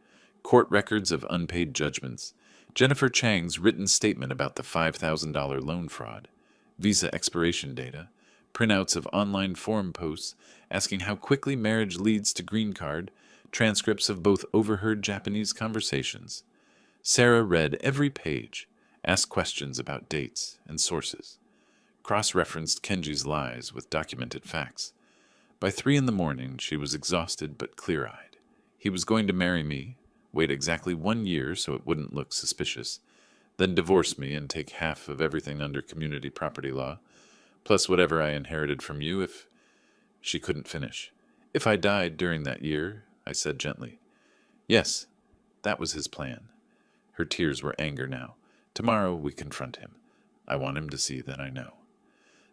court records of unpaid judgments, Jennifer Chang's written statement about the $5,000 loan fraud, visa expiration data, printouts of online forum posts asking how quickly marriage leads to green card, transcripts of both overheard Japanese conversations. Sarah read every page, asked questions about dates and sources, cross-referenced Kenji's lies with documented facts. By 3 a.m, she was exhausted but clear-eyed. He was going to marry me, wait exactly 1 year so it wouldn't look suspicious, then divorce me and take half of everything under community property law, plus whatever I inherited from you if... She couldn't finish. If I died during that year, I said gently. Yes, that was his plan. Her tears were anger now. Tomorrow we confront him. I want him to see that I know.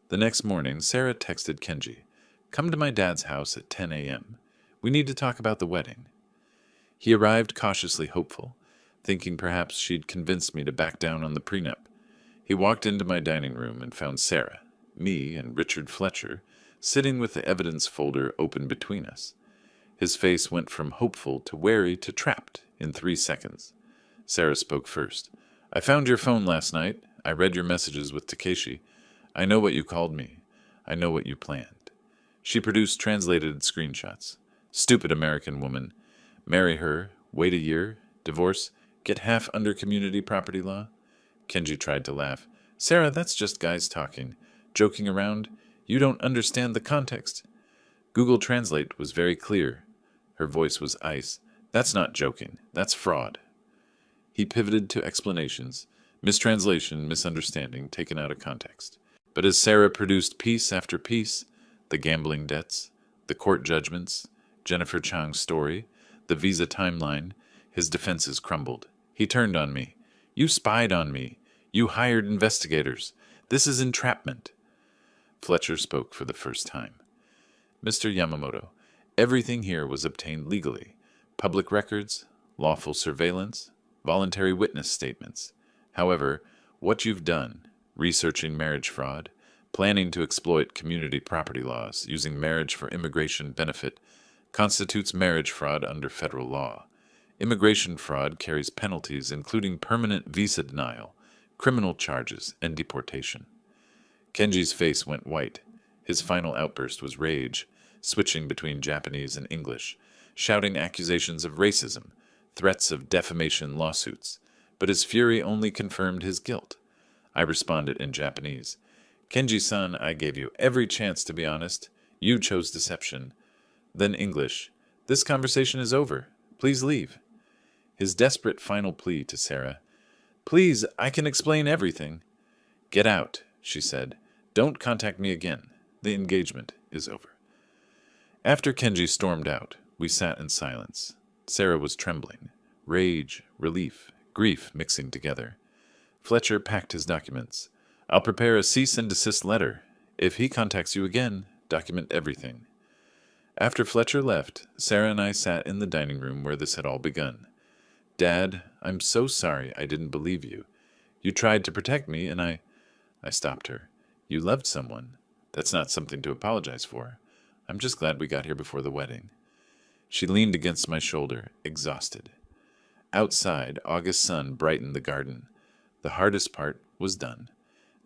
The next morning, Sarah texted Kenji, "Come to my dad's house at 10 a.m. We need to talk about the wedding." He arrived cautiously hopeful, thinking perhaps she'd convinced me to back down on the prenup. He walked into my dining room and found Sarah, me, and Richard Fletcher sitting with the evidence folder open between us. His face went from hopeful to wary to trapped in 3 seconds. Sarah spoke first. "I found your phone last night. I read your messages with Takeshi. I know what you called me. I know what you planned." She produced translated screenshots. "Stupid American woman. Marry her, wait a year, divorce, get half under community property law." Kenji tried to laugh. "Sarah, that's just guys talking. Joking around. You don't understand the context." Google Translate was very clear. Her voice was ice. "That's not joking. That's fraud." He pivoted to explanations. Mistranslation, misunderstanding, taken out of context. But as Sarah produced piece after piece, the gambling debts, the court judgments, Jennifer Chang's story, the visa timeline, his defenses crumbled. He turned on me. "You spied on me. You hired investigators. This is entrapment." Fletcher spoke for the first time. "Mr. Yamamoto, everything here was obtained legally. Public records, lawful surveillance, voluntary witness statements. However, what you've done, researching marriage fraud, planning to exploit community property laws using marriage for immigration benefit, constitutes marriage fraud under federal law. Immigration fraud carries penalties including permanent visa denial, criminal charges, and deportation." Kenji's face went white. His final outburst was rage, switching between Japanese and English, shouting accusations of racism, threats of defamation lawsuits, but his fury only confirmed his guilt. I responded in Japanese. "Kenji-san, I gave you every chance to be honest. You chose deception." Then English. "This conversation is over. Please leave." His desperate final plea to Sarah. "Please, I can explain everything." "Get out," she said. "Don't contact me again. The engagement is over." After Kenji stormed out, we sat in silence. Sarah was trembling. Rage, relief, grief mixing together. Fletcher packed his documents. "I'll prepare a cease and desist letter. If he contacts you again, document everything." After Fletcher left, Sarah and I sat in the dining room where this had all begun. "Dad, I'm so sorry I didn't believe you. You tried to protect me and I stopped her. "You loved someone. That's not something to apologize for. I'm just glad we got here before the wedding." She leaned against my shoulder, exhausted. Outside, August sun brightened the garden. The hardest part was done.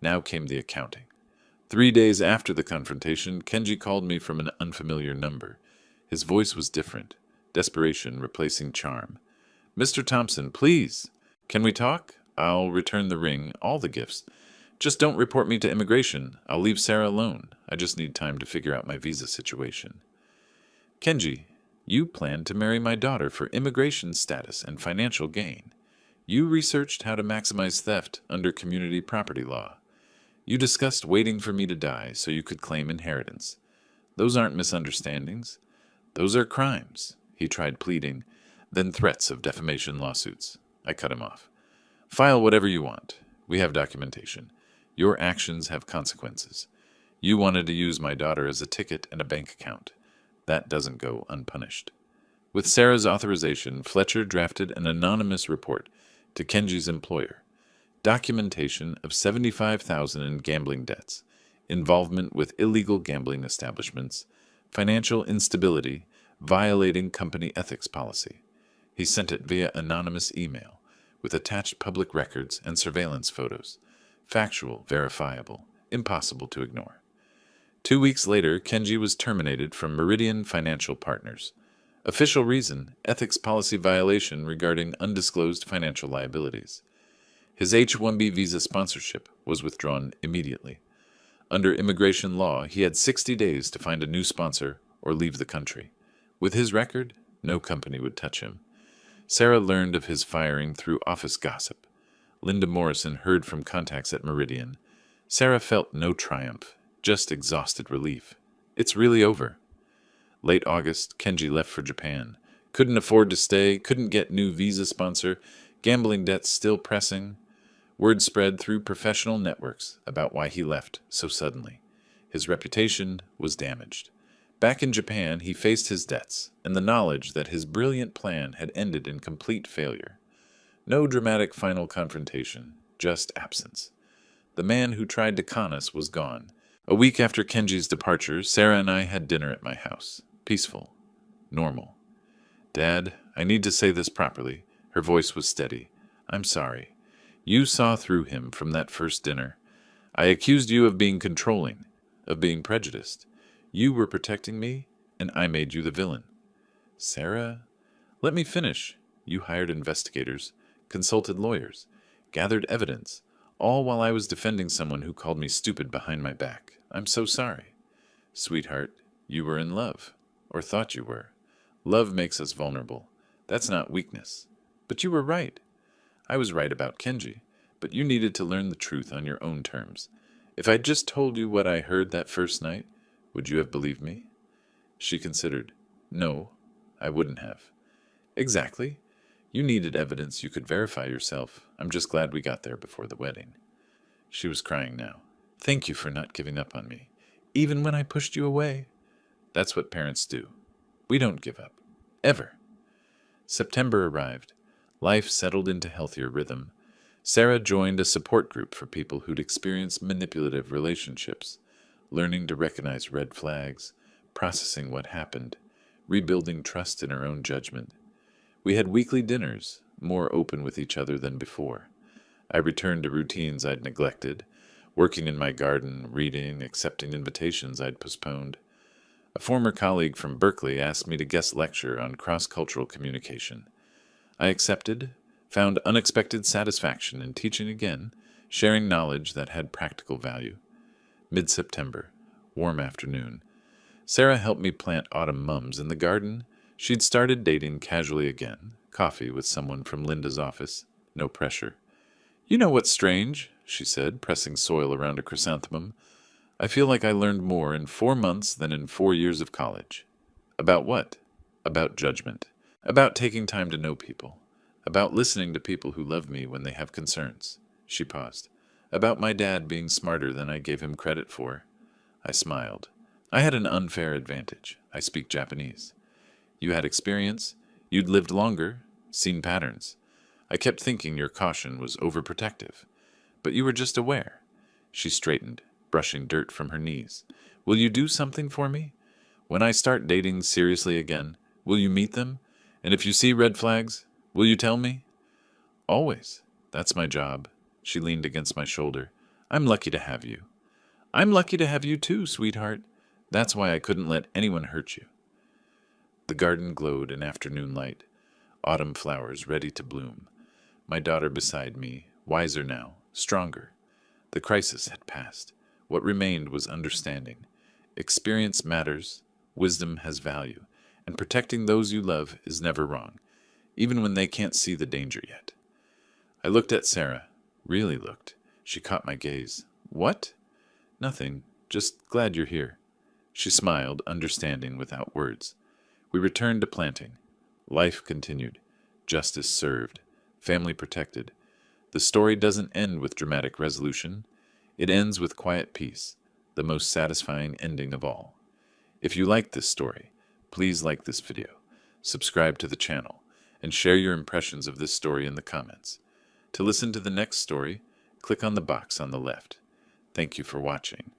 Now came the accounting. 3 days after the confrontation, Kenji called me from an unfamiliar number. His voice was different, desperation replacing charm. "Mr. Thompson, please. Can we talk? I'll return the ring, all the gifts. Just don't report me to immigration. I'll leave Sarah alone. I just need time to figure out my visa situation." "Kenji, you planned to marry my daughter for immigration status and financial gain. You researched how to maximize theft under community property law. You discussed waiting for me to die so you could claim inheritance. Those aren't misunderstandings. Those are crimes, he tried pleading, then threats of defamation lawsuits. I cut him off. File whatever you want. We have documentation. Your actions have consequences. You wanted to use my daughter as a ticket and a bank account. That doesn't go unpunished. With Sarah's authorization, Fletcher drafted an anonymous report to Kenji's employer. Documentation of $75,000 in gambling debts, involvement with illegal gambling establishments, financial instability, violating company ethics policy. He sent it via anonymous email, with attached public records and surveillance photos. Factual, verifiable, impossible to ignore. 2 weeks later, Kenji was terminated from Meridian Financial Partners. Official reason, ethics policy violation regarding undisclosed financial liabilities. His H-1B visa sponsorship was withdrawn immediately. Under immigration law, he had 60 days to find a new sponsor or leave the country. With his record, no company would touch him. Sarah learned of his firing through office gossip. Linda Morrison heard from contacts at Meridian. Sarah felt no triumph, just exhausted relief. It's really over. Late August, Kenji left for Japan. Couldn't afford to stay, couldn't get new visa sponsor, gambling debts still pressing. Word spread through professional networks about why he left so suddenly. His reputation was damaged. Back in Japan, he faced his debts and the knowledge that his brilliant plan had ended in complete failure. No dramatic final confrontation, just absence. The man who tried to con us was gone. A week after Kenji's departure, Sarah and I had dinner at my house. Peaceful. Normal. Dad, I need to say this properly. Her voice was steady. I'm sorry. You saw through him from that first dinner. I accused you of being controlling, of being prejudiced. You were protecting me, and I made you the villain. Sarah, let me finish. You hired investigators, consulted lawyers, gathered evidence, all while I was defending someone who called me stupid behind my back. I'm so sorry. Sweetheart, you were in love, or thought you were. Love makes us vulnerable. That's not weakness. But you were right. I was right about Kenji, but you needed to learn the truth on your own terms. If I'd just told you what I heard that first night, would you have believed me? She considered. No, I wouldn't have. Exactly. You needed evidence you could verify yourself. I'm just glad we got there before the wedding. She was crying now. Thank you for not giving up on me, even when I pushed you away. That's what parents do. We don't give up. Ever. September arrived. Life settled into healthier rhythm. Sarah joined a support group for people who'd experienced manipulative relationships, learning to recognize red flags, processing what happened, rebuilding trust in her own judgment. We had weekly dinners, more open with each other than before. I returned to routines I'd neglected, working in my garden, reading, accepting invitations I'd postponed. A former colleague from Berkeley asked me to guest lecture on cross-cultural communication. I accepted, found unexpected satisfaction in teaching again, sharing knowledge that had practical value. Mid-September, warm afternoon. Sarah helped me plant autumn mums in the garden. She'd started dating casually again, coffee with someone from Linda's office, no pressure. You know what's strange, she said, pressing soil around a chrysanthemum. I feel like I learned more in 4 months than in 4 years of college. About what? About judgment. About taking time to know people. About listening to people who love me when they have concerns. She paused. About my dad being smarter than I gave him credit for. I smiled. I had an unfair advantage. I speak Japanese. You had experience. You'd lived longer, seen patterns. I kept thinking your caution was overprotective. But you were just aware. She straightened, brushing dirt from her knees. Will you do something for me? When I start dating seriously again, will you meet them? And if you see red flags, will you tell me? Always. That's my job. She leaned against my shoulder. I'm lucky to have you. I'm lucky to have you too, sweetheart. That's why I couldn't let anyone hurt you. The garden glowed in afternoon light, autumn flowers ready to bloom. My daughter beside me, wiser now, stronger. The crisis had passed. What remained was understanding. Experience matters, wisdom has value, and protecting those you love is never wrong, even when they can't see the danger yet. I looked at Sarah, really looked. She caught my gaze. What? Nothing. Just glad you're here. She smiled, understanding without words. We returned to planting. Life continued. Justice served. Family protected. The story doesn't end with dramatic resolution. It ends with quiet peace, the most satisfying ending of all. If you like this story, please like this video, subscribe to the channel, and share your impressions of this story in the comments. To listen to the next story, click on the box on the left. Thank you for watching.